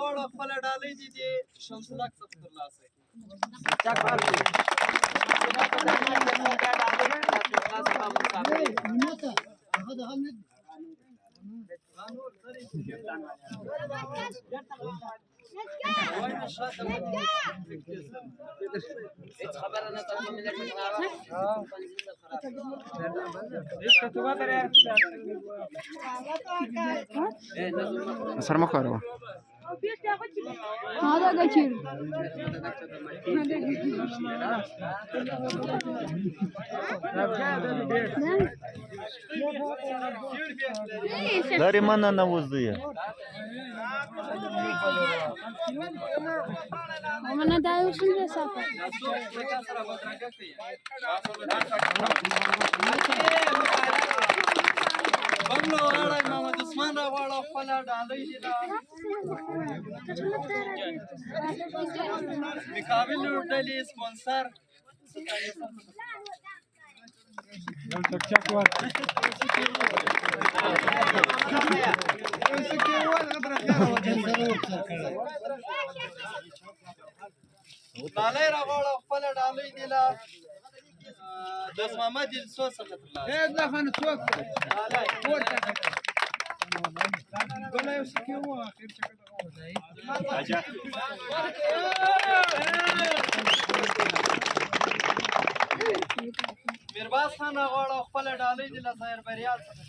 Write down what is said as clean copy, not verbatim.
راغواړه خپله ډالۍ دي د شمس الحق صفدر لاسه سر مخارو هذا قشير Dari mana navuzdu ya? ومن دايو شنو سافر بنگلو راړی محمد عثمان راغواړه خپله ډالۍ دي مقابل ډلې سپانسر ډالۍ راغواړه خپله ډالۍ دي له دوست محمد یلسو څخه میرباز خان راغواړه خپله ډالۍ دي له ظاهر بریال څخه